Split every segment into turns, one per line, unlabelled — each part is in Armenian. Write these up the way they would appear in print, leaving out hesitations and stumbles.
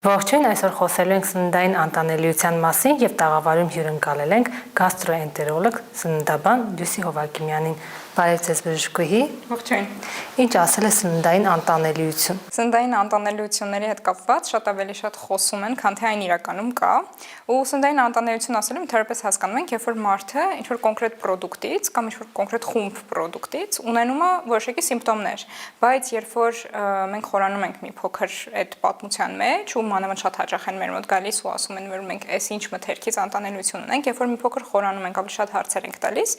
Ողջույն, այսօր խոսելու ենք սննդային անտանելիության մասին եւ տաղավարում հյուրընկալել ենք գաստրոենտերոլոգ սննդաբան Լուսի Հովակիմյանին։ Բարև ձեզ բժշկուհի։
Ողջույն։
Ինչ ասել է սննդային անտանելիություն։
Սննդային անտանելիությունների հետ կապված շատ ավելի շատ խոսում են, քան թե այն իրականում կա։ Ու սննդային անտանելիություն ասելով ընդհանրապես հասկանում ենք, երբ որ մարդը ինչ-որ կոնկրետ պրոդուկտից կամ ինչ-որ կոնկրետ խումբ պրոդուկտից ունենում է որոշակի սիմպտոմներ, բայց երբ որ մենք խորանում ենք մի փոքր այդ պատմության մեջ ու մանավանդ շատ հաճախ են մեր մոտ գալիս ու ասում են, որ մենք այս ինչ մթերքից անտանելիություն ունենք, երբ որ մի փոքր խորանում ենք, ավելի շատ հարցեր ենք տալիս,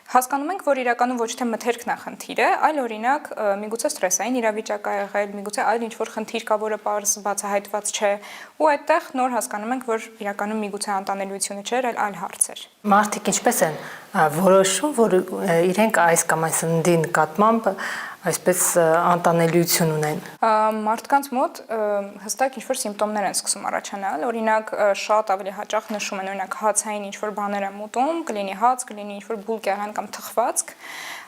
հասկանում ենք, որ իրականում ոչ թե մթերքն է խնդիրը, այլ օրինակ միգուցե սթրեսային իրավիճակ է եղել, միգուցե այլ ինչ-որ խնդիր կա, որը պարզ բացահայտված չէ, ու այդտեղ նոր հասկանում ենք, որ իրականում միգուցե անտանելիությունը չէր, այլ հարց էր։
Մարդիկ ինչպես են որոշում, որ իրենք այս կամ այս սննդի նկատմամբ այսպես անտանելիություն ունեն։
Մարդկանց մոտ հստակ ինչ-որ սիմպտոմներ են սկսում առաջանալ, օրինակ շատ ավելի հաճախ նշում են, օրինակ հացային ինչ-որ բաներ եմ ուտում, կլինի հաց, կլինի ինչ-որ բուլկ եղան կամ թխվածք,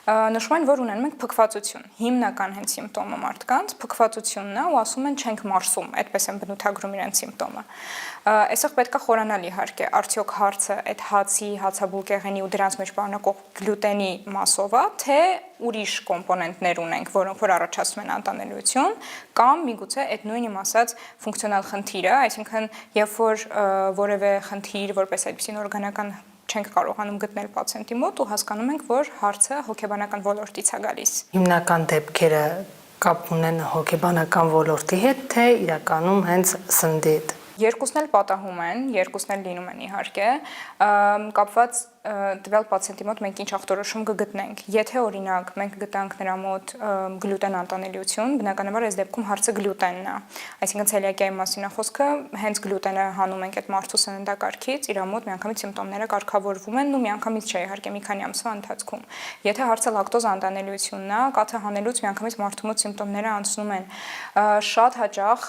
նշում են, որ ունենում ենք փքվածություն։ Հիմնական հենց սիմպտոմը մարդկանց փքվածությունն է ու ասում են չենք մարսում, այդպես են բնութագրում իրենց սիմպտոմը։ Այսօր պետք է խորանալ իհարկե, արդյոք հարցը այդ հացի, հացաբուլկեղենի ու դրանց մեջ պարունակող գլյուտենի մասով է, թե ուրիշ կոմպոնենտներ ունենք, որոնք որ առաջացնում են անտանելիություն, կամ միգուցե այդ նույն իմ ասած ֆունկցիոնալ խնդիրը, այսինքն երբ որ որևէ խնդիր, որպես այդպիսին օրգանական չենք կարողանում գտնել պացիենտի մոտ ու հասկանում ենք, որ հարցը հոգեբանական ոլորտից է գալիս։
Հիմնական դեպքերը կապ ունեն հոգեբանական ոլորտի հետ, թե իրականում հենց սննդի հետ։
Երկուսն էլ պատահում են, երկուսն էլ լինում են իհարկե, կապված տվյալ պացիենտի մոտ մենք ինչ ախտորոշում կգտնենք։ Եթե օրինակ մենք գտանք նրա մոտ գլյուտեն անտանելիություն, բնականաբար այս դեպքում հարցը գլյուտենն է։ Այսինքն ցելիակիայի մասին է խոսքը, հենց գլյուտենը հանում ենք այդ մարդու սննդակարգից, իր մոտ միանգամից սիմպտոմները կարգավորվում են ու միանգամից չէ, իհարկե մի քանի ամսվա ընթացքում։ Եթե հարցը լակտոզ անտանելիությունն է, կաթը հանելուց միանգամից մարդու մոտ սիմպտոմները անցնում են։ Շատ հաճախ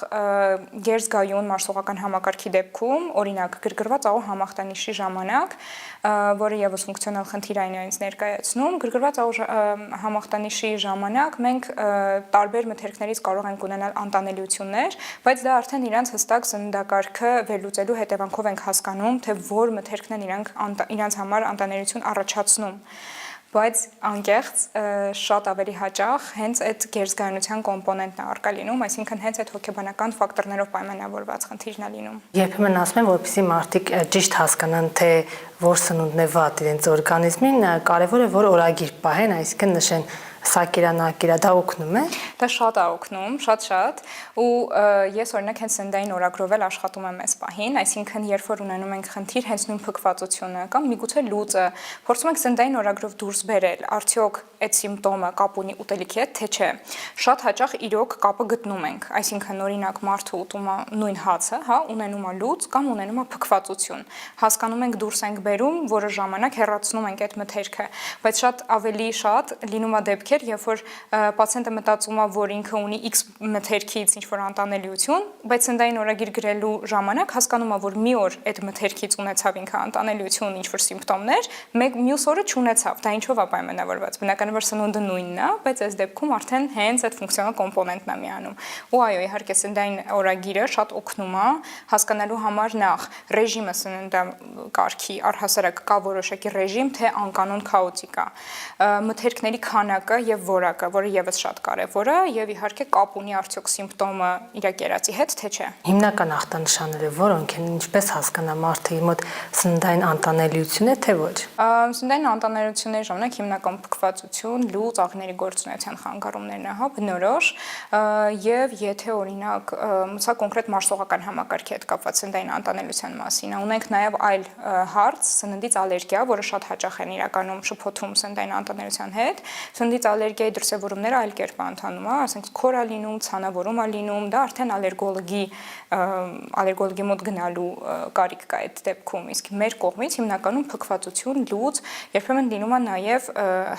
գերզգայուն մարսողական համակարգի դեպքում, օրինակ գրգռված աղու համախտանիշի ժամանակ, որը եւս ֆունկցիոնալ խնդիր այն ինձ ներկայացնում, գրգռված համախտանիշի ժամանակ մենք տարբեր մթերքներից կարող ենք ունենալ անտանելիություններ, բայց դա արդեն իրանց հստակ սննդակարգը վերլուծելու հետևանքով ենք հասկանում, թե որ մթերքն են իրանց համար անտանելիություն առաջացնում։ Բայց անկեղծ շատ ավելի հաճախ հենց այդ գերզգայունության կոմպոնենտն է առկա լինում, այսինքն հենց այդ հոգեբանական ֆակտորներով պայմանավորված խնդիրն է լինում։
Երբեմն ասում են, որպեսզի մարդիկ ճիշտ հասկանան, թե որ սնունդն է վատ իրենց օրգանիզմին, կարևոր է որ օրագիր պահեն, այսինքն նշեն սակիրանակիրա, դա օգնում է։
Դա շատ է օգնում, շատ ու ես օրինակ հենց սննդային օրագրով էլ աշխատում եմ այս պահին, այսինքն երբ որ ունենում ենք խնդիր հենց նույն փքվածությունը կամ միգուցե լուծը, փորձում ենք սննդային օրագրով դուրս բերել, արդյոք այդ սիմպտոմը կապ ունի ուտելիքի հետ, թե չէ։ Շատ հաճախ իրոք կապը գտնում ենք, այսինքն օրինակ մարդը ուտում է նույն հացը, հա, ունենում է լուծ կամ ունենում է փքվածություն։ Հասկանում ենք դուրս ենք բերում, որը ժամանակ հեռացնում ենք այդ մթերքը, բայց շատ ավելի շատ լինում է դեպքեր, երբ որ պացիենտը մտածում է, որ ինքը ունի X մթերքից ինչ-որ անտանելիություն, բայց սննդային օրագիր գրելու ժամանակ հասկանում է, որ մի օր այդ մթերքից ունեցավ ինքը անտանելիություն, ինչ-որ սիմպտոմներ, մյուս օրը չունեցավ, դա ինչով է պայմանավորված։ Բնականաբար սնունդը նույնն է, բայց այս դեպքում արդեն հենց այդ ֆունկցիոնալ կոմպոնենտն է միանում։ Ու այո, իհարկե սննդային օրագիրը շատ օգնում է հասկանալու համար նախ ռեժիմը սննդակարգի առհասարակ կա որոշակի ռեժիմ, թե անկանոն քաոտիկ է, մթերքների քանակը եւ որակը, որը եւս շատ կարեւոր է եւ իհարկե կապ ունի արդյոք սիմպտոմը իր կերածի հետ, թե չէ։
Հիմնական ախտանշանները որոնք են, ինչպես հասկանա մարդը մոտ սննդային անտանելիություն է, թե ոչ։
Սննդային անտանելիությունների ժամանակ հիմնական փքվածություն, լուծ, աղների գործունեության խանգարումներն է, հա, բնորոշ, եւ եթե օրինակ սա կոնկրետ մարսողական համակարգի հետ կապված սննդային անտանելիության մասին է, ունենք նաեւ այլ հարց, սննդից ալերգիա, որը շատ հաճախ են իրականում շփոթում սննդային անտանելիության հետ։ Սննդից ալերգիայի դրսևորումները այլ կերպ ընդհանում է, ասենք քոր է լինում, ցանավորում է լինում, դա արդեն ալերգոլոգի մոտ գնալու կարիք կա այդ դեպքում, իսկ մեր կողմից հիմնականում փքվածություն, լուծ, երբեմն լինում է նաև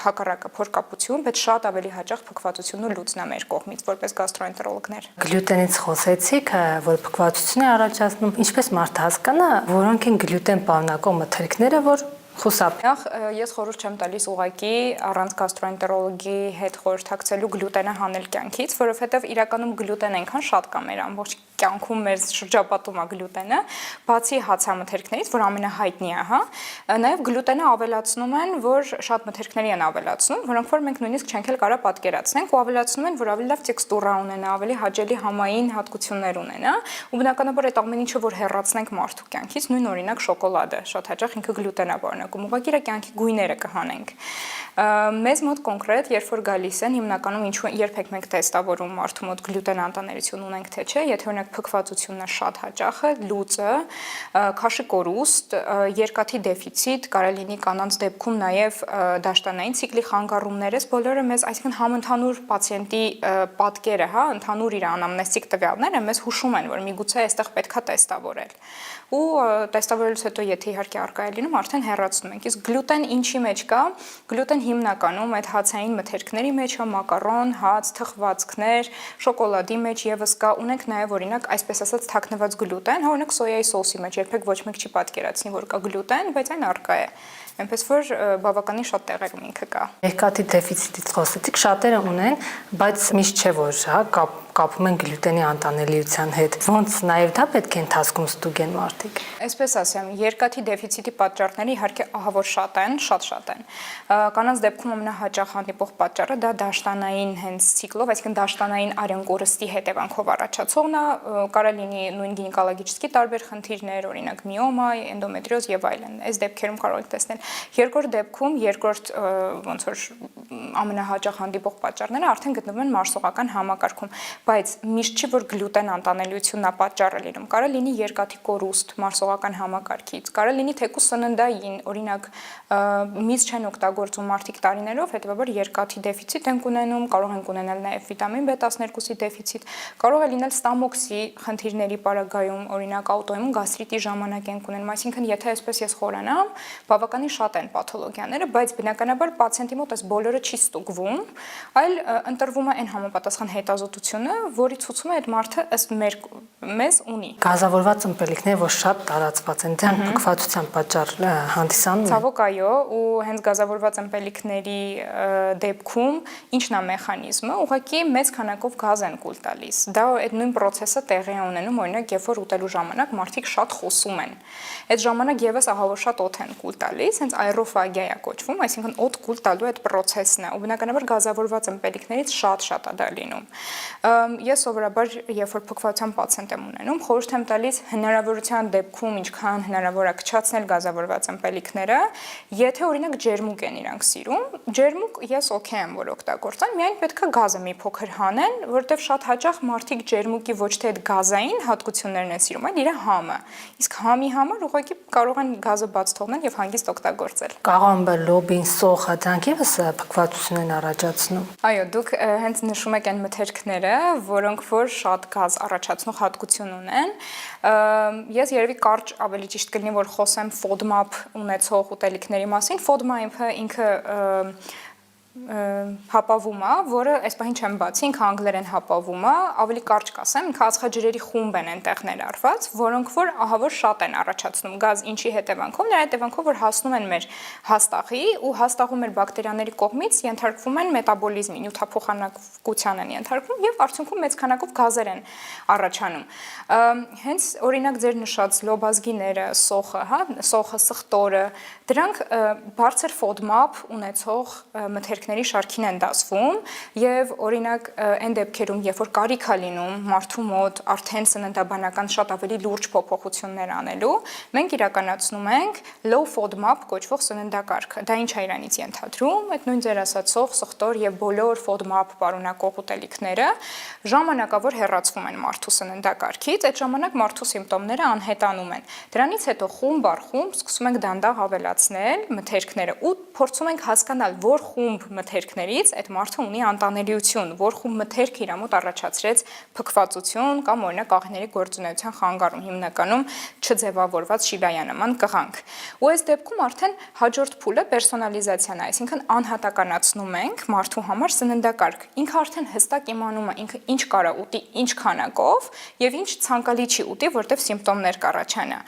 հակառակը փորկապություն, բայց շատ ավելի հաճախ փքվածությունն ու լուծն է մեր կողմից որպես գաստրոենտերոլոգներ։
Գլյուտենից խոսեցիք, որ փքվածություն է առաջացնում, ինչպես մարդը հասկանա, որոնք են գլյուտեն պարունակող մթերքները, որ խուսափ։
Ես խորհուրդ չեմ տալիս ուղղակի առանց գաստրոենտերոլոգի հետ խորհրդակցելու գլյուտենը հանել կյանքից, որովհետև իրականում գլյուտեն այնքան շատ կա մեր ամբողջ կյանքում մեր շրջապատում է գլյուտենը, բացի հացամթերքներից, որ ամենահայտնի է, հա, նաև գլյուտենը ավելացնում են, որ շատ մթերքների են ավելացնում, որոնք որ մենք նույնիսկ չենք էլ կարող պատկերացնենք ու ավելացնում են, որ ավելի լավ տեքստուրա ունենա, ավելի հաճելի համային հատկություններ ունենա, ու բնականաբար այդ ամեն ինչը որ հեռացնենք մարդու կյանքից, նույն օրինակ շոկոլադը, շատ հաճախ ինքը գլյուտեն է պարունակում, ուղղակի իր կյանքի գույները կհանենք։ Մեզ մոտ կոնկրետ, երբ որ գալիս են, հիմնականում ինչու երբեք մենք տեստավորում մարդու մոտ գլյուտեն անտանելիություն ունենք թե չէ, եթե օրինակ փքվածությունն է շատ հաճախը, լուծը, քաշի կորուստ, երկաթի դեֆիցիտ, կարող լինի կանանց դեպքում նաև դաշտանային ցիկլի խանգարումներ, այս բոլորը մեզ, այսինքն համընդհանուր պացիենտի պատկերը, հա, ընդհանուր իր անամնեստիկ տվյալները մեզ հուշում են, որ միգուցե այստեղ պետքա տեստավորել։ Ու տեստավորելուց հետո եթե իհարկե արկա է լինում, արդեն հեռացնում ենք։ Իսկ գլյուտեն ինչի մեջ կա։ Գլյուտեն հիմնականում այդ հացային մթերքների մեջ է, մակարոն, հաց, թխվածքներ, շոկոլադի մեջ եւս կա։ Ունենք նաև օրինակ այսպես ասած թաքնված գլյուտեն, հա օրինակ սոյայի սոսի մեջ երբեք ոչ մեկ չի պատկերացնի, որ կա գլյուտեն, բայց այն արկա է։ Այնպես որ բավականին շատ տեղերում ինքը կա։
Երկաթի դեֆիցիտից խոսեցիք, շատերը ունեն, բայց միշտ չէ որ, հա, կապում են գլյուտենի անտանելիության հետ։ Ոնց նաև դա պետք է ընթացքում ստուգեն մարդիկ։
Այսպես ասեմ, երկաթի դեֆիցիտի պատճառները իհարկե ահավոր շատ են։ Կանանց դեպքում ամենահաճախ հանդիպող պատճառը դա դաշտանային հենց ցիկլով, այսինքն դաշտանային արյան հետևանքով առաջացողն է, կարող լինի նույն գինեկոլոգիչի տարբեր խնդիրներ, օրինակ միոմա, էնդոմետրիոզ եւ այլն։ Այս դեպքերում կարող եք տեսնել։ Երկրորդ դեպքում, ոնց որ ամենահաճախ հանդիպող պատճառները արդեն գտնվում են մարսողական համակարգում, բայց միշտ չի որ գլյուտեն անտանելիությունն է պատճառը լինում։ Կարող լինի երկաթի կորուստ մարսողական համակարգից, կարող լինի թեկուզ սննդային, օրինակ միս չեն օգտագործում մարդիկ տարիներով, հետեւաբար երկաթի դեֆիցիտ են ունենում, կարող են ունենալ նաև վիտամին B12-ի դեֆիցիտ, կարող է լինել ստամոքսի խնդիրների պարագայում, օրինակ աուտոիմուն գաստրիտի ժամանակ են ունենում, այսինքն եթե այսպես ես խորանամ, բավականին շատ են պաթոլոգիաները, բայց բնականաբար պացիենտի մոտ այս բոլորը չի ստուգվում, այլ ընտրվում է այն համապատասխան հետազոտությունը, որի ցուցում է այդ մարդը ըստ մեզ ունի։
Գազավորված ըմպելիքներ, որ շատ տարածված են, դրանք փքվածության պատճառ հանդիսանում են։
Ցավոք այո, ու հենց գազավորված ըմպելիքների դեպքում ինչն է մեխանիզմը, ուղղակի մեծ քանակով գազ են կուլ տալիս։ Դա այդ նույն process-ը տեղի է ունենում, օրինակ, երբ որ ուտելու ժամանակ մարդիկ շատ խոսում են։ Այդ ժամանակ եւս ահավոր շատ օդ են կուլ տալիս, հենց աերոֆագիա է կոչվում, այսինքն օդ կուլ տալու այդ process-ն է, ու բնականաբար գազավորված ըմպելիքներից շատ է դա լինում։ Ես սովորաբար, երբ որ փքվածության պացիենտ եմ ունենում, խորհուրդ եմ տալիս հնարավորության դեպքում ինչքան հնարավոր է քչացնել գազավորված ըմպելիքները, եթե օրինակ ջերմուկ են իրանք սիրում, ջերմուկ ես օքեյ եմ որ օգտագործան, միայն պետք է գազը մի փոքր հանեն, որովհետև շատ հաճախ մարդիկ ջերմուկի ոչ թե այդ գազային հատկություններն են սիրում, այլ իր համը։ Իսկ համի համար ուղղակի կարող են գազը բաց թողնել եւ հանգիստ օգտագործել։
Կաղամբը, լոբին, սոխը, դրանք եւս փքվածություն են առաջացնում։
Այո, դուք հենց նշում եք այն մթերքները, որոնք որ շատ գազ առաջացնող հատկություն ունեն։ Ես երևի կարճ ավելի ճիշտ կլինի որ խոսեմ FODMAP ունեցող ուտելիքների մասին։ FODMAP-ը ինքը հապավում է, որը այս պահին չեմ բացի, ինքը անգլերեն հապավում է, ավելի կարճ կասեմ, ինքը ածխաջրերի խումբ են այնտեղ ներառված, որոնք որ ահավոր շատ են առաջացնում գազ, ինչի հետևանքով, նրա հետևանքով որ հասնում են մեր հաստաղի ու հաստաղում մեր բակտերիաների կողմից ենթարկվում են մետաբոլիզմի, նյութափոխանակության են ենթարկվում եւ արդյունքում մեծ քանակով գազեր են առաջանում։ Հենց օրինակ ձեր նշած լոբազգիները, սոխը, հա, սոխը, սխտորը, դրանք բարձր FODMAP ունեցող մթերքների շարքին են դասվում եւ օրինակ այն դեպքերում, երբ որ կարիք է լինում մարդու մոտ արդեն սննդաբանական շատ ավելի լուրջ փոփոխություններ անելու, մենք իրականացնում ենք low FODMAP կոչվող սննդակարգը։ Դա ինչ է իրանից ենթադրում, այդ նույն ձեր ասացող սխտոր եւ բոլոր FODMAP պարունակող ուտելիքները ժամանակավոր հեռացվում են մարդու սննդակարգից, այդ ժամանակ մարդու սիմպտոմները անհետանում են։ Դրանից հետո խումբ առ խումբ սկսում ենք դանդաղ ավելացնել մթերքները ու փորձում ենք հասկանալ, որ խումբ մթերքներից այդ մարդը ունի անտանելիություն, որ խումբ մթերք իր մոտ առաջացրեց փքվածություն կամ օրինակ աղիների գործունեության խանգարում, հիմնականում չձևավորված շիլայանման կղանք։ Ու այս դեպքում արդեն հաջորդ փուլը պերսոնալիզացիան է, այսինքն անհատականացնում ենք մարդու համար սննդակարգ։ Ինքը արդեն հստակ իմանում է ինքը ինչ կարա ուտի, ինչ քանակով եւ ինչ ցանկալի չի ուտի, որտեվ սիմպտոմներ կառաջանա։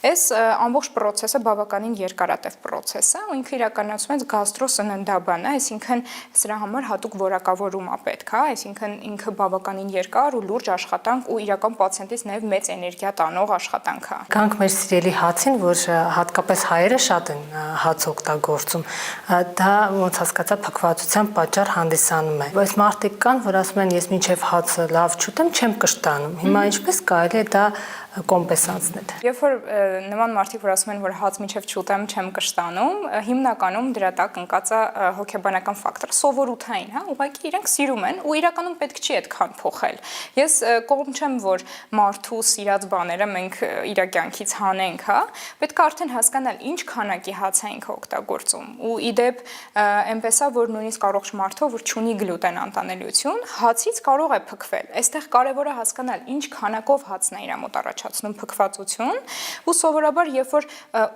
Այս ամբողջ process-ը բավականին երկարատև process է, ու ինքը իրականացում է գաստրոսննդաբան է, այսինքն այսինքն սրա համար հատուկ որակավորում է պետք, հա, այսինքն ինքը բավականին երկար ու լուրջ աշխատանք ու իրական պացիենտից նաև մեծ էներգիա տանող աշխատանք է։
Գանք մեր սիրելի հացին, որ հատկապես հայերը շատ են հաց օգտագործում, դա ոնց հասկացա փքվածության պատճառ հանդիսանում է։ Բայց մարդիկ կան, որ ասում են ես մինչև հացը լավ չուտեմ, չեմ կշտանում։ Հիմա ինչպես կարելի է դա կոմպենսացնել։
Երբ որ նման մարդիկ որ ասում են, որ հաց մինչև չուտեմ չեմ կշտանում, հիմնականում դրա տակ ընկած է հոգեբանական ֆակտոր, սովորութային, հա, ուղղակի իրենք սիրում են ու իրականում պետք չի այդքան փոխել։ Ես կողմ չեմ, որ մարդու սիրած բաները մենք իր կյանքից հանենք, հա, պետք է արդեն հասկանալ ինչ քանակի հաց է ինքը օգտագործում։ Ու իդեպ այնպես է, որ նույնիսկ առողջ մարդը, որ չունի գլուտեն անտանելիություն, հացից կարող է փքվել։ Այստեղ կարևոր է հասկանալ ինչ քանակով հացն է իր մոտ առաջացնում փքվածություն, ու սովորաբար երբ որ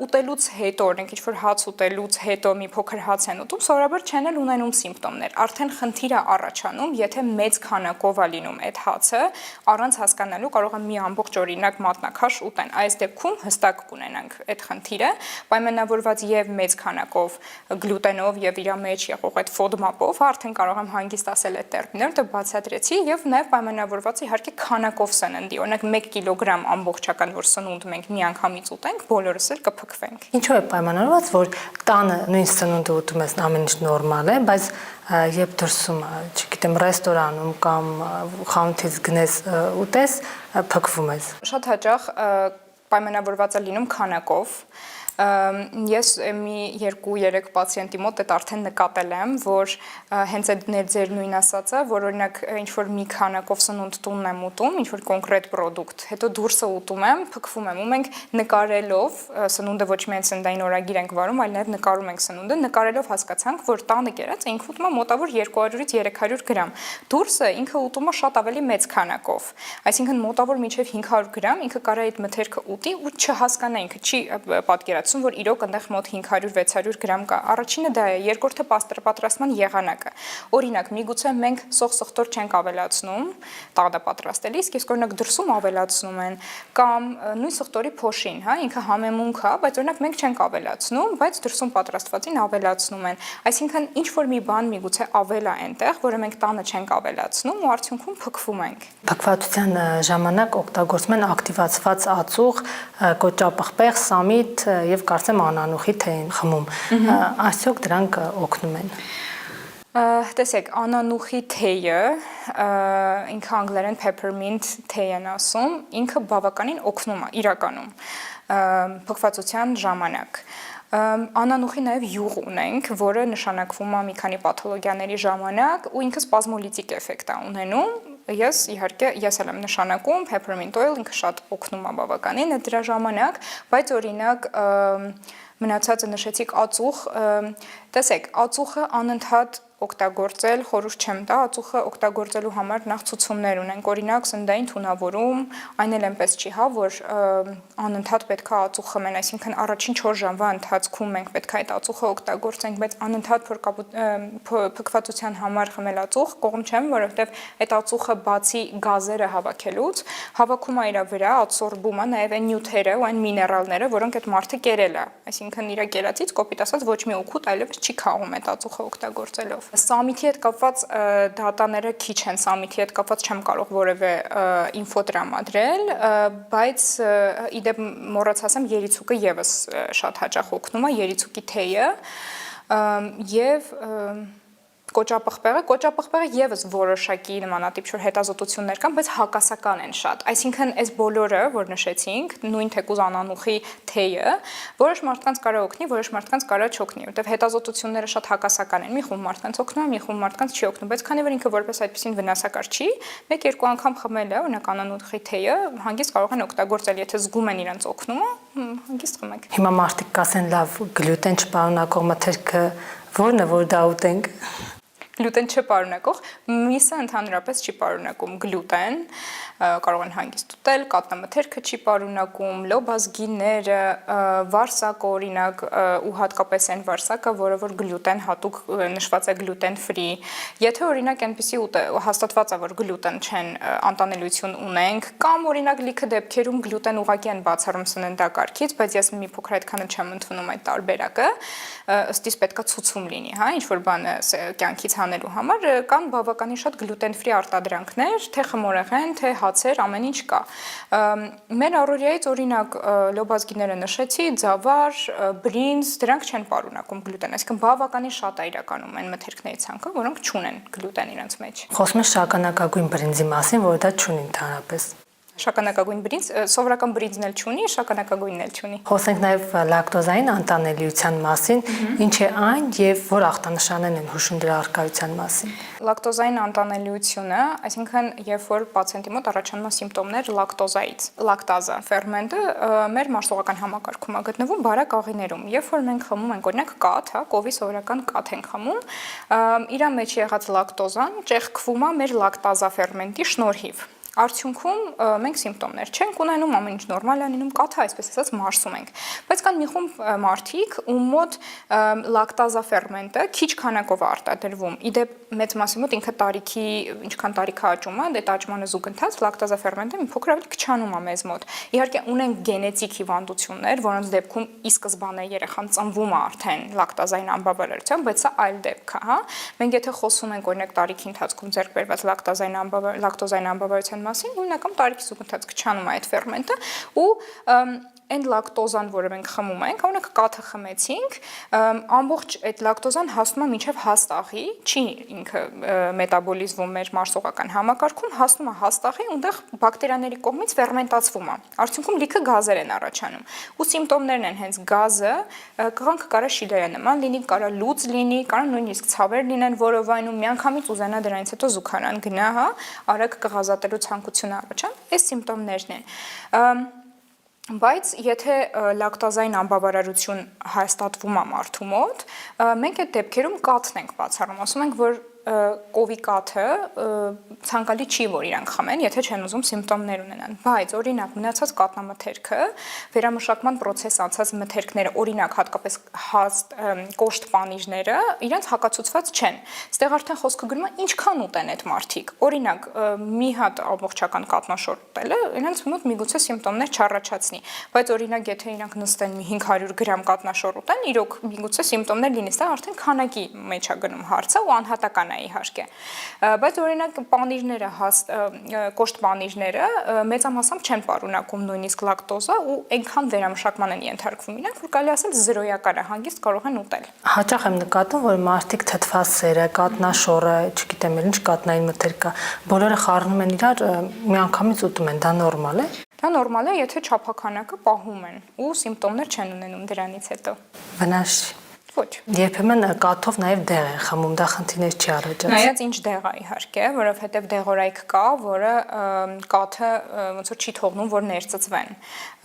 ուտելուց հետո, օրինակ ինչ-որ հաց ուտելուց հետո մի փոքր հաց են ուտում, սովորաբար չեն էլ ունենում սիմպտոմներ։ Արդեն խնդիր է առաջանում, եթե մեծ քանակով է լինում այդ հացը, առանց հասկանալու կարող է մի ամբողջ օրինակ մատնաքաշ ուտեն։ Այս դեպքում հստակ կունենանք այդ խնդիրը, պայմանավորված եւ մեծ քանակով գլուտենով եւ իր մեջ եղող այդ FODMAP-ով, արդեն կարող եմ հանգիստ ասել այդ տերմինները, դա բացատրեցի, եւ նաեւ պայմանավորված իհարկե քանակով սննդի, օրինակ 1 կիլոգրամ ամբողջական որ սնունդ մենք միանգամից ուտենք, բոլորս էլ կփքվենք։
Ինչու է պայմանավորված, որ տանը նույն սնունդը ուտում ես ամեն ինչ նորմալ է, բայց երբ դրսում, չգիտեմ, ռեստորանում կամ խանութից գնես ուտես, փքվում ես։
Շատ հաճախ պայմանավորված է լինում քանակով։ Ես մի 2-3 պացիենտի մոտ այդ արդեն նկատել եմ, որ հենց այդ ձեր նույն ասածը, որ օրինակ ինչ-որ մի քանակով սնունդ տունն եմ ուտում, ինչ-որ կոնկրետ պրոդուկտ, հետո դուրսը ուտում եմ, փքվում եմ, ու մենք նկարելով սնունդը ոչ միայն սննդային օրագիր ենք վարում, այլ նաև նկարում ենք սնունդը, նկարելով հասկացանք, որ տանը կերած ինքը ուտում է մոտավոր 200-ից 300 գրամ, դուրսը ինքը ուտում է շատ ավելի մեծ քանակով, այսինքն մոտավոր մինչև 500 գրամ, ինքը կարա այդ մթերքը ուտի ու չհասկանա, ինքը չի պատկերացնում, որ իրոք այնտեղ մոտ 500-600 գրամ կա։ Առաջինը դա է, երկրորդը պատրաստման եղանակը։ Օրինակ, միգուցե մենք սոխ-սխտոր չենք ավելացնում տաղդա պատրաստելիս, իսկ օրինակ դրսում ավելացնում են, կամ նույն սխտորի փոշին, հա, ինքը համեմունք է, բայց օրինակ մենք չենք ավելացնում, բայց դրսում պատրաստվածին ավելացնում են։ Այսինքն ինչ որ մի բան միգուցե ավել է այնտեղ, որը մենք տանը չենք ավելացնում ու արդյունքում փքվում ենք։
Փքվածության ժամանակ օգտագործում են ակտիվացված ածուխ, կոճապղպեղ, սամիտ եւ կարծեմ անանուխի թե են խմում։ Արդյոք դրանք օգնում են։
Տեսեք, անանուխի թեյը, ինքը անգլերեն peppermint թեյ են ասում, ինքը բավականին օգնում է իրականում փքվածության ժամանակ։ Անանուխի նաև յուղ ունենք, որը նշանակվում է մի քանի պաթոլոգիաների ժամանակ ու ինքը սպազմոլիտիկ էֆեկտ է ունենում։ Ես իհարկե ես էլ եմ նշանակում peppermint oil, ինքը շատ օգնում է բավականին դրա ժամանակ, բայց օրինակ մնացածը նշեցիք ածուխ, տեսեք, ածուխը անընդհատ օգտագործել խորհուրդ չեմ տա, ածուխը օգտագործելու համար նախ ցուցումներ ունենք, օրինակ սննդային թունավորում, այն էլ այնպես չի, հա, որ անընդհատ պետք է ածուխ խմեն, այսինքն առաջին 4 ժամվա ընթացքում մենք պետք է այդ ածուխը օգտագործենք, բայց անընդհատ փքվածության համար խմել ածուխ կողմ չեմ, որովհետև այդ ածուխը բացի գազերը հավաքելուց, հավաքում է իր վրա, ադսորբում է նաև այն նյութերը ու այն միներալները, որոնք այդ մարդը կերել է, այսինքն իր կերածից կոպիտ ասած ոչ մի օգուտ այլևս չի քաղում այդ ածուխը օգտագործելով։ Սամիթի հետ կապված դատաները քիչ են, սամիթի հետ կապված չեմ կարող որևէ ինֆո տրամադրել, բայց իդեպ մոռաց ասեմ, երիցուկը եւս շատ հաճախ օգնում է, երիցուկի թեյը եւ կոճապղպեղը եւս որոշակի նմանատիպ շուտ հետազոտություններ կան, բայց հակասական են շատ։ Այսինքն այս բոլորը, որ նշեցինք, նույն թեկուզ անանուխի թեյը, որոշ մարդկանց կարող օգնի, որոշ մարդկանց կարող չօգնի, որտեղ հետազոտությունները շատ հակասական են։ Մի խումբ մարդկանց օգնում է, մի խումբ մարդկանց չի օգնում, բայց քանի որ ինքը որպես այդպեսին վնասակար չի, 1-2 անգամ խմելը, օրինակ անանուխի թեյը, հանգիստ կարող են օգտագործել, եթե զգում են իրենց օգնումը, հանգիստ խմեք։
Հիմա մարդիկ կասեն լավ, գլյուտեն չպարունակող մթերքը ո՞րն է, որ դա ուտենք։
գլուտեն չպարունակող, միսը ընդհանրապես չի պարունակում գլուտեն, կարող են հանգիստ ուտել, կատնամթերքը չի պարունակում, լոբազգիները, վարսակը օրինակ ու հատկապես այն վարսակը, որը որ գլուտեն հատուկ նշված է գլուտեն ֆրի։ Եթե օրինակ այնպեսի հաստատված է, որ գլուտեն չեն անտանելիություն ունենք, կամ օրինակ լիքը դեպքերում գլուտեն ուղղակի են բացառում սննդակարգից, բայց ես մի փոքր այդքանը չեմ ընդունում այդ տարբերակը, ըստիս պետքա ցուցում լինի, հա, ինչ որ բանը կյանքից հանելու համար, կան բավականին շատ գլուտեն ֆրի արտադրանքներ, թե խմորեղեն, թե հացեր, ամեն ինչ կա։ Մեր առօրյայից օրինակ լոբազգիները նշեցի, ձավար, բրինձ, դրանք չեն պարունակում գլուտեն, այսինքն բավականին շատ է իրականում այն մթերքների ցանկը, որոնք չունեն գլուտեն իրենց մեջ։
Խոսում ենք շագանակագույն բրինձի մասին, որը դա չունի ընդհանրապես։
Շագանակագույն բրինձ, սովորական բրինձն էլ չունի, շագանակագույնն էլ չունի։
Խոսենք նաև լակտոզային անտանելիության մասին, ինչ է այն եւ որ ախտանշաններն են հուշում դրա առկայության մասին։
Լակտոզային անտանելիությունը, այսինքն երբ որ պացիենտի մոտ առաջանում են սիմպտոմներ լակտոզայից, լակտազա ֆերմենտը մեր մարսողական համակարգում է գտնվում բարակ աղիներում։ Երբ որ մենք խմում ենք օրինակ կաթ, հա, կովի սովորական կաթ ենք խմում, իր մեջ եղած լակտոզան ճեղքվում է մեր լակտազա ֆերմենտի շնորհիվ։ Արդյունքում մենք սիմպտոմներ չենք ունենում, ամեն ինչ նորմալ է լինում, կաթը այսպես ասած մարսում ենք։ Բայց կան մի խումբ մարդիկ, ում մոտ լակտազա ֆերմենտը քիչ քանակով է արտադրվում։ Իդեպ մեծ մասի մոտ ինքը տարիքի, ինչքան տարիքը աճում է, դե աճմանը զուգընթաց լակտազա ֆերմենտը մի փոքր ավելի քչանում է մեզ մոտ։ Իհարկե ունենք գենետիկ հիվանդություններ, որոնց դեպքում ի սկզբանե երեխան ծնվում է արդեն լակտազային անբավարարությամբ, բայց սա այլ դեպք է, հա։ Մենք եթե խոսում ենք օրինակ տարիքի ընթացքում ձեռք բերված լակտոզային անբավարարության մասին, հիմնական տարիքի զուգընթաց քչանում է այդ ֆերմենտը ու այն լակտոզան, որը մենք խմում ենք, օրինակ կաթը խմեցինք, ամբողջ այդ լակտոզան հասնում է մինչև հաստաղի, չի ինքը մետաբոլիզվում մեր մարսողական համակարգում, հասնում է հաստաղի, այնտեղ բակտերիաների կողմից ֆերմենտացվում է։ Արդյունքում լիքը գազեր են առաջանում։ Ու սիմպտոմներն են հենց գազը, կղանքը կարա շիլերը նման լինի, կարա լուծ լինի, կարա նույնիսկ ցավեր լինեն որովայնում, միանգամից ուզենա դրանից հետո զուգարան գնա, հա, արագ կղազատելու ցանկությունը առաջան, այս սիմպտոմներն են։ Բայց եթե լակտազային անբավարարություն հաստատվում է մարդու մոտ, մենք այդ դեպքերում կաթն ենք բացառում, ասում ենք, որ կովի կաթը ցանկալի չի, որ իրանք խմեն, եթե չեն ուզում սիմպտոմներ ունենան։ Բայց օրինակ մնացած կաթնամթերքը, վերամշակման process անցած մթերքները, օրինակ հատկապես հաստ կոշտ պանիժները, իրենց հակացուցված չեն։ Այստեղ արդեն խոսքը գնում է ինչքան ուտեն այդ մարդիկ։ Օրինակ մի հատ ամբողջական կատնաշոր ուտելը իրենց մոտ միգուցե սիմպտոմներ չառաջացնի, բայց օրինակ եթե իրանք նստեն մի 500 գրամ կատնաշոր ուտեն, իրոք միգուցե սիմպտոմներ լինի, սա արդեն քանակի մեջ է գնում հարցը ու անհատական է իհարկե, բայց օրինակ պանիրները, կոշտ պանիրները մեծամասամբ չեն պարունակում նույնիսկ լակտոզա ու այնքան վերամշակման են ենթարկվում իրենք, որ կարելի ասել զրոյական է, հանգիստ կարող են ուտել։
Հաճախ եմ նկատում, որ մարդիկ թթվասերը, կատնաշորը, չգիտեմ ինչ կատնային մթերք կա, բոլորը խառնում են իրար, միանգամից ուտում են, դա նորմալ է։
Դա նորմալ է, եթե չափաքանակը պահում են ու սիմպտոմներ չեն ունենում դրանից հետո։
Վնաս
Ոչ։
Երբեմն կաթով նաև դեղ են խմում, դա խնդիրներ չի առաջացնում։
Նայած ինչ դեղ է իհարկե, որովհետև դեղորայք կա, որը կաթը ոնց որ չի թողնում, որ ներծծվեն։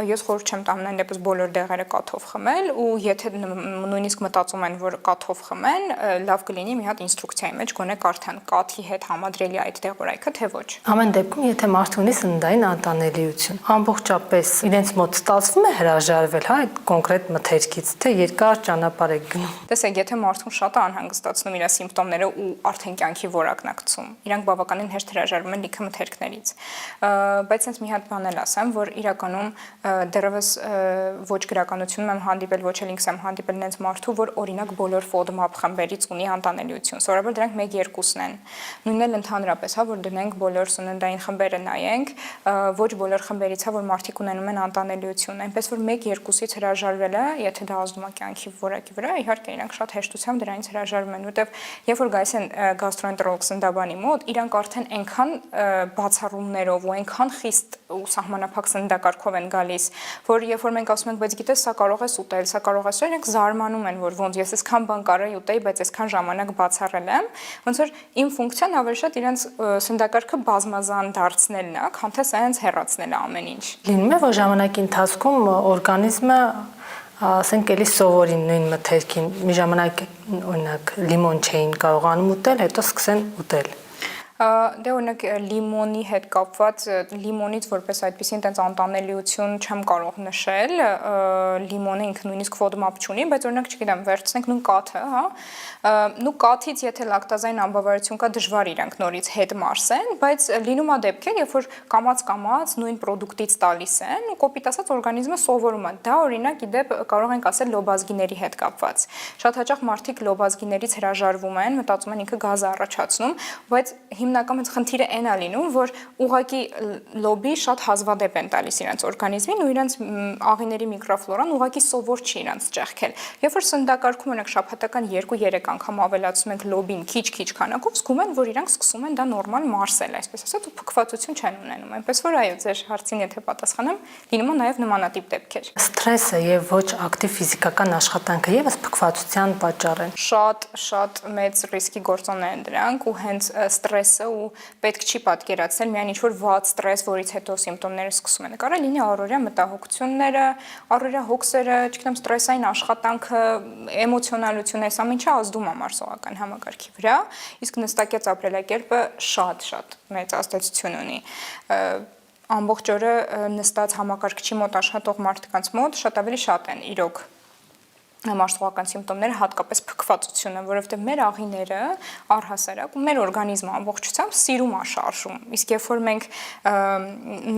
Ես խորհուրդ չեմ տալու այն դեպս բոլոր դեղերը կաթով խմել ու եթե նույնիսկ մտածում են, որ կաթով խմեն, լավ կլինի մի հատ ինստրուկցիայի մեջ գոնե կարդան կաթի հետ համադրելի այդ դեղորայքը, թե ոչ։
Ամեն դեպքում, եթե մարդը ունի սննդային անտանելիություն, ամբողջապես իրենց մոտ ստացվում է հրաժարվել, հա, այդ կոնկրետ մթերքից, թե երկար ճանապարհ է գնում։
Տեսեք, եթե մարդուն շատ է անհանգստացնում իր սիմպտոմները ու արդեն կյանքի որակն է գցում, իրանք բավականին հեշտ հրաժարվում են լիքը մթերքներից։ Բայց ինձ մի հատ բան էլ ասեմ, որ իրականում դեռևս ոչ գրականությունում եմ հանդիպել, ոչ էլ ինքս եմ հանդիպել նենց մարդու, որ օրինակ բոլոր FODMAP խմբերից ունի անտանելիություն, սովորաբար դրանք 1-2-ն են։ Նույնն էլ ընդհանրապես, հա, որ դնենք բոլոր սննդային խմբերը նայենք, ոչ բոլոր խմբերից է, որ մարդիկ ունենում են անտանելիություն, այնպես որ 1-2-ից հրաժարվելը, եթե դա ազդում է կյանքի որակի վրա, իհարկե իրանք շատ հեշտությամբ դրանից հրաժարվում են, որտեվ երբ որ գայս են գաստրոենտերոլոգ սննդաբանի մոտ, իրանք արդեն այնքան բացառումներով ու այնքան խիստ ու սահմանափակ սննդակարգով են գալիս, որ երբ որ մենք ասում ենք, բայց գիտես, սա կարող ես ուտել, սա կարող ես, իրանք զարմանում են, որ ոնց ես այսքան բան կարայի ուտեի, բայց այսքան ժամանակ բացառել եմ, ոնց որ իմ ֆունկցիան ավելի շատ իրենց սննդակարգը բազմազան դարձնելն է, քան թե սենց հեռացնելը ամեն ինչ։
Լինում է, որ ժամանակի ընթացքում օրգանիզմը ասենք էլի սովորին նույն մթերքին մի ժամանակ օրինակ լիմոն չէին կարողանում ուտել, հետո սկսեն ուտել։
Դե օրինակ լիմոնի հետ կապված լիմոնից որպես այդպեսին տենց անտանելիություն չեմ կարող նշել, լիմոնը ինքը նույնիսկ FODMAP չունի, բայց օրինակ չգիտեմ, վերցնենք նույն կաթը, հա, նու կաթից եթե լակտազային անբավարարություն կա, դժվար իրանք նորից հետ մարսեն, բայց լինում է դեպքեր, երբ որ կամած նույն պրոդուկտից տալիս են ու կոպիտ ասած օրգանիզմը սովորում է։ Դա օրինակ իդեպ կարող ենք ասել լոբազգիների հետ կապված։ Շատ հաճախ մարդիկ լոբազգիներից հրաժարվում են, մտածում են ինքը գազ է առաջացնում, բայց հիմնական մեծ խնդիրը այն է լինում, որ ուղղակի լոբի շատ հազվադեպ են տալիս իրենց օրգանիզմին ու իրենց աղիների միկրոֆլորան ուղղակի սովոր չի իրենց ճեղքել։ Երբ որ սննդակարգում ունենք շաբաթական 2-3 անգամ ավելացնում ենք լոբին քիչ քանակով, զգում են, որ իրանք սկսում են դա նորմալ մարսել, այսպես ասած, ու փքվածություն չեն ունենում։ Այնպես որ այո, ձեր հարցին եթե պատասխանեմ, լինում է նաև նմանատիպ դեպքեր։
Սթրեսը եւ ոչ ակտիվ ֆիզիկական աշխատանքը եւս փքվածության պատճառ են։
Շատ մեծ ռիսկի գործոն են դրանք ու հենց ստրեսը ու պետք չի պատկերացնել միայն ինչ-որ վատ ստրես, որից հետո սիմպտոմները սկսում են։ Կարող է լինի առօրյա մտահոգությունները, առօրյա հոգսերը, չգիտեմ, ստրեսային աշխատանքը, էմոցիոնալությունը, այս ամենը ազդում է մարսողական համակարգի վրա, իսկ նստակյաց ապրելակերպը շատ մեծ ազդեցություն ունի։ Ամբողջ օրը նստած համակարգչի մոտ աշխատող մարդկանց մոտ շատ ավելի շատ են իրոք մարսողական սիմպտոմները, հատկապես փքվածությունը, որովհետև մեր աղիները առհասարակ ու մեր օրգանիզմը ամբողջությամբ սիրում է շարժում։ Իսկ երբ որ մենք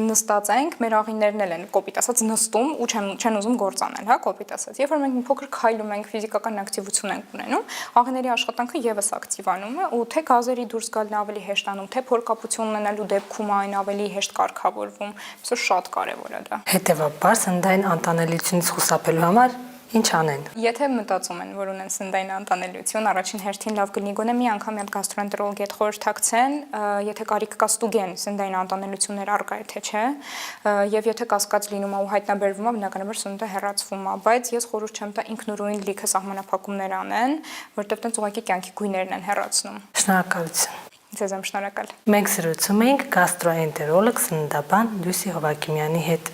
նստած ենք, մեր աղիներն են կոպիտ ասած նստում ու չեն ուզում գործանել, հա, կոպիտ ասած։ Երբ որ մենք մի փոքր քայլում ենք, ֆիզիկական ակտիվություն ենք ունենում, աղիների աշխատանքը եւս ակտիվանում է ու թե գազերի դուրս գալն ավելի հեշտանում, թե փորկապություն ունենալու դեպքում այն ավելի հեշտ կարգավորվում։ Այսօր շատ կարևոր է դա։
Հետևաբար սննդային անտանելիությունից խուսափելու համար ինչ անեն։
Եթե մտածում են, որ ունեն սննդային անտանելիություն, առաջին հերթին լավ կլինի գոնե մի անգամ այդ գաստրոենտերոլոգի հետ խորհրդակցեն, եթե կարիք կա ստուգեն սննդային անտանելիություններ առկա է թե չէ, եւ եթե կասկած լինում է ու հայտնաբերվում է, բնականաբար սնունդը հեռացվում է, բայց ես խորհուրդ չեմ տա ինքնուրույն լիքը սահմանափակումներ անեն, որտեղ տենց ուղղակի կյանքի գույներն են հեռացնում։
Շնորհակալություն։
Ձեզ եմ շնորհակալ։
Մենք զրուցում էինք գաստրոենտերոլոգ սննդաբան Լուսի Հովակիմյանի հետ։